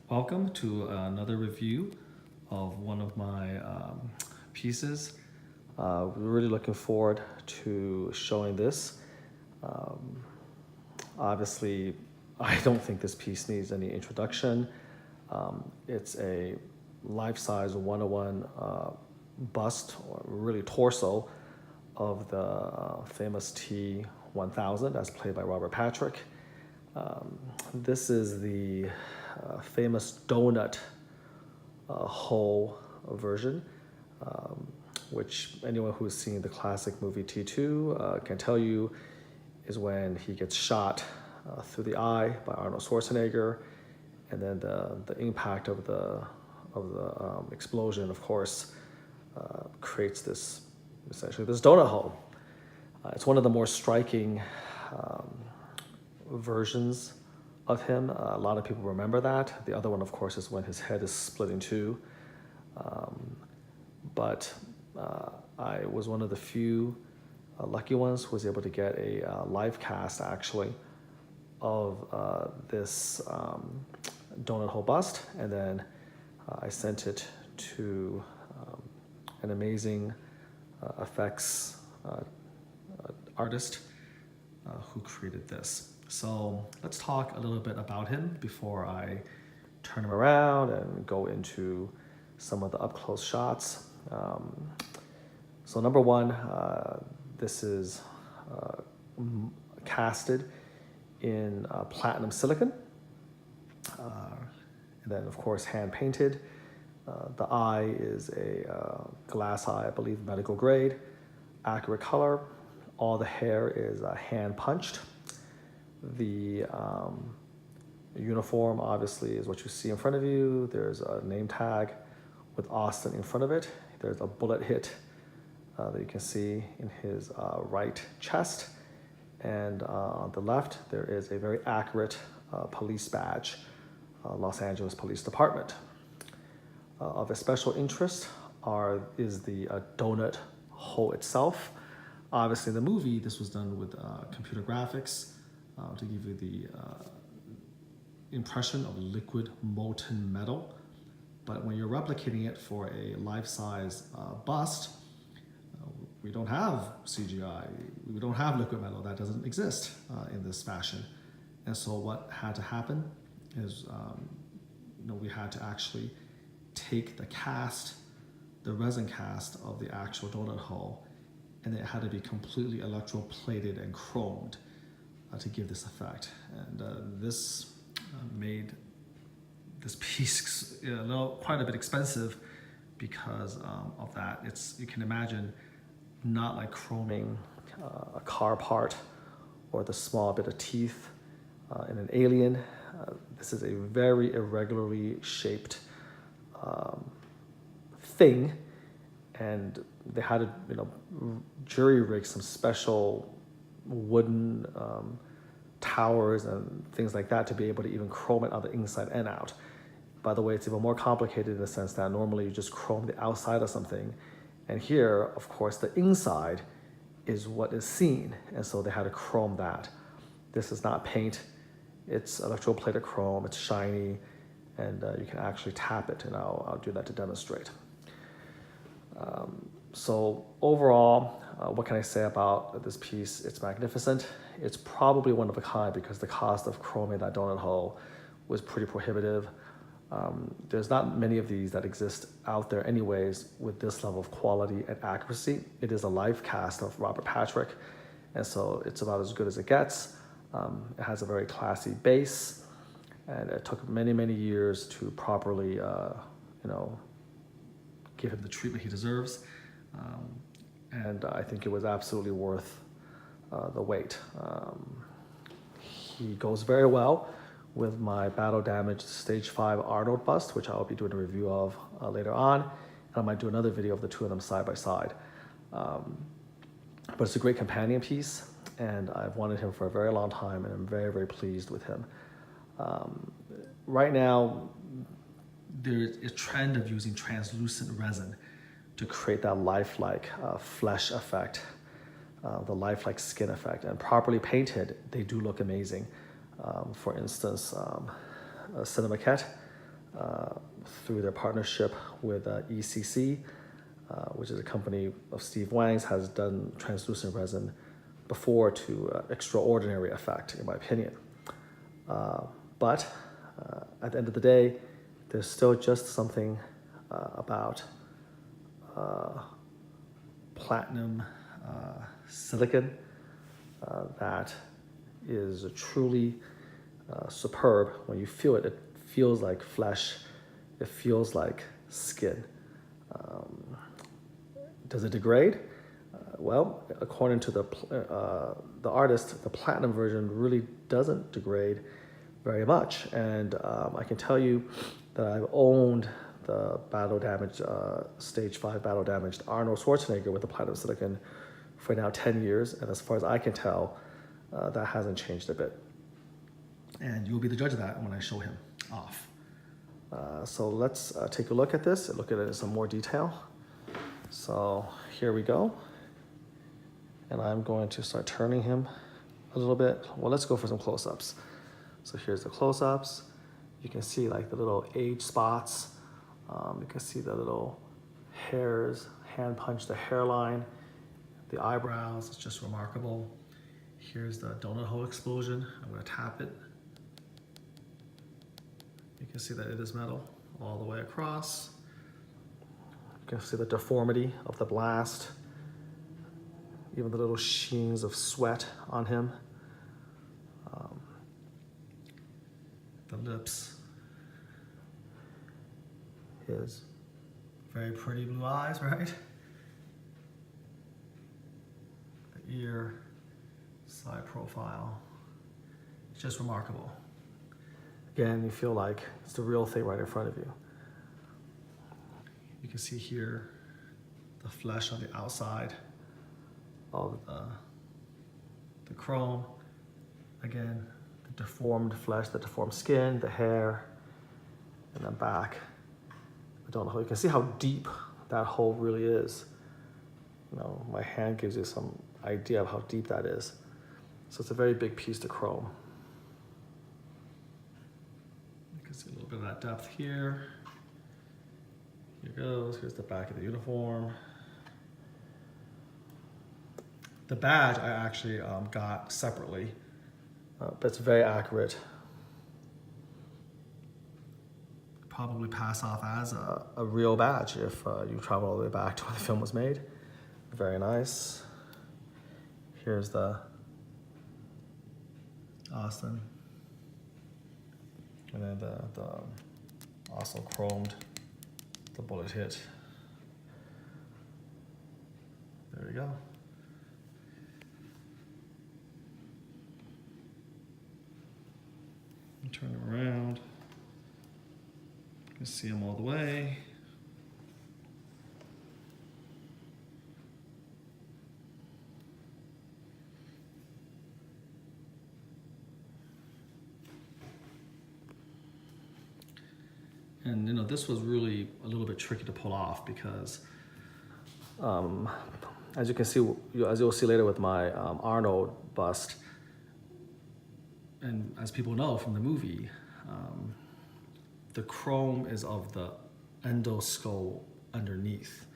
Welcome to another review of one of my pieces. We're really looking forward to showing this. Um, Obviously, I don't think this piece needs any introduction. It's a life-size 101 bust, or really torso, of the famous T-1000 as played by Robert Patrick. This is the famous donut hole version, which anyone who's seen the classic movie T2 can tell you is when he gets shot through the eye by Arnold Schwarzenegger, and then the impact of the explosion, of course, creates this essentially this donut hole. It's one of the more striking versions of him. A lot of people remember that. The other one, of course, is when his head is split in two. But I was one of the few lucky ones who was able to get a live cast, actually, of this donut hole bust. And then I sent it to an amazing effects artist who created this. So let's talk a little bit about him before I turn him around and go into some of the up-close shots. So number one, this is casted in platinum silicone, and then of course hand painted. The eye is a glass eye, I believe, medical grade, accurate color. All the hair is hand punched. The uniform obviously is what you see in front of you. There's a name tag with Austin in front of it. There's a bullet hit that you can see in his right chest. And on the left, there is a very accurate police badge, Los Angeles Police Department. Of a special interest is the donut hole itself. Obviously, in the movie, this was done with computer graphics to give you the impression of liquid molten metal. But when you're replicating it for a life-size bust, we don't have CGI. We don't have liquid metal. That doesn't exist in this fashion. And so what had to happen is we had to actually take the cast, the resin cast of the actual donut hole, and it had to be completely electroplated and chromed to give this effect. And this made this piece quite a bit expensive because of that. You can imagine, not like chroming a car part or the small bit of teeth in an alien. This is a very irregularly shaped thing, and they had to jury rig some special wooden towers and things like that to be able to even chrome it on the inside and out. By the way, it's even more complicated in the sense that normally you just chrome the outside of something, and here, of course, the inside is what is seen, and so they had to chrome that. This is not paint, it's electroplated chrome, it's shiny, and you can actually tap it, and I'll do that to demonstrate. So overall, what can I say about this piece? It's magnificent. It's probably one of a kind because the cost of chroming that donut hole was pretty prohibitive. There's not many of these that exist out there anyways with this level of quality and accuracy. It is a live cast of Robert Patrick, and so it's about as good as it gets. It has a very classy base, and it took many, many years to properly, give him the treatment he deserves. And I think it was absolutely worth the wait. He goes very well with my battle damaged stage 5 Arnold bust, which I'll be doing a review of later on. And I might do another video of the two of them side by side. But it's a great companion piece, and I've wanted him for a very long time, and I'm very, very pleased with him. Right now, there's a trend of using translucent resin to create that lifelike flesh effect, the lifelike skin effect. And properly painted, they do look amazing. For instance, Cinemaquette through their partnership with ECC, which is a company of Steve Wang's, has done translucent resin before to extraordinary effect, in my opinion. But at the end of the day, there's still just something about platinum silicon that is truly superb. When you feel it, it feels like flesh. It feels like skin. Does it degrade? Well, according to the artist, the platinum version really doesn't degrade very much. And I can tell you that I've owned the battle damaged, stage 5 battle damaged Arnold Schwarzenegger with the platinum silicon for now 10 years. And as far as I can tell, that hasn't changed a bit. And you'll be the judge of that when I show him off. So let's take a look at this and look at it in some more detail. So here we go. And I'm going to start turning him a little bit. Well, let's go for some close-ups. So here's the close-ups. You can see like the little age spots. You can see the little hairs, hand punch, the hairline, the eyebrows. It's just remarkable. Here's the donut hole explosion. I'm going to tap it. You can see that it is metal all the way across. You can see the deformity of the blast. Even the little sheens of sweat on him. The lips. His very pretty blue eyes, right? The ear, side profile. It's just remarkable. Again, you feel like it's the real thing right in front of you. You can see here the flesh on the outside of the chrome. Again, the deformed flesh, the deformed skin, the hair, and then back. I don't know. You can see how deep that hole really is. You know, my hand gives you some idea of how deep that is. So it's a very big piece of chrome. You can see a little bit of that depth here. Here goes. Here's the back of the uniform. The badge I actually got separately, but it's very accurate. Probably pass off as a real badge if you travel all the way back to when the film was made. Very nice. Here's the Austin. And then the also chromed, the bullet hit. There we go. Turn him around. You can see him all the way. And you know, this was really a little bit tricky to pull off because as you can see, as you'll see later with my Arnold bust, and as people know from the movie, the chrome is of the endoskull underneath.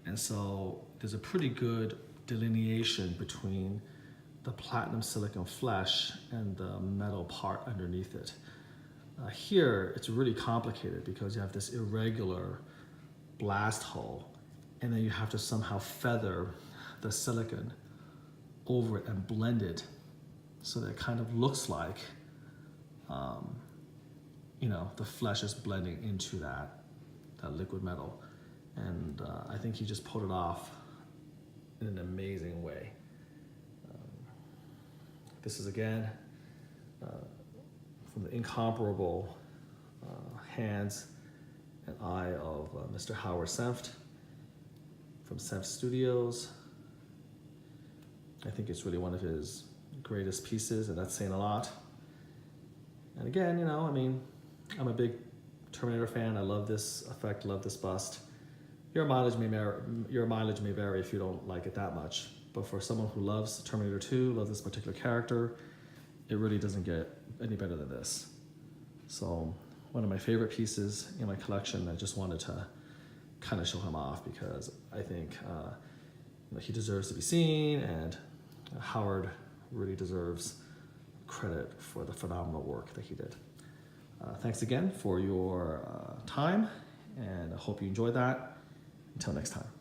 And so there's a pretty good delineation between the platinum silicon flesh and the metal part underneath it. Here, it's really complicated because you have this irregular blast hole, and then you have to somehow feather the silicon over it and blend it so that it kind of looks like, you know, the flesh is blending into that liquid metal. And I think he just pulled it off in an amazing way. This is again from the incomparable hands and eye of Mr. Howard Senft from Senft Studios. I think it's really one of his greatest pieces, and that's saying a lot. And again, you know, I mean, I'm a big Terminator fan. I love this effect, love this bust. Your mileage may vary if you don't like it that much. But for someone who loves Terminator 2, loves this particular character, it really doesn't get any better than this. So one of my favorite pieces in my collection. I just wanted to kind of show him off because I think he deserves to be seen, and Howard really deserves credit for the phenomenal work that he did. Thanks again for your time, and I hope you enjoyed that. Until next time.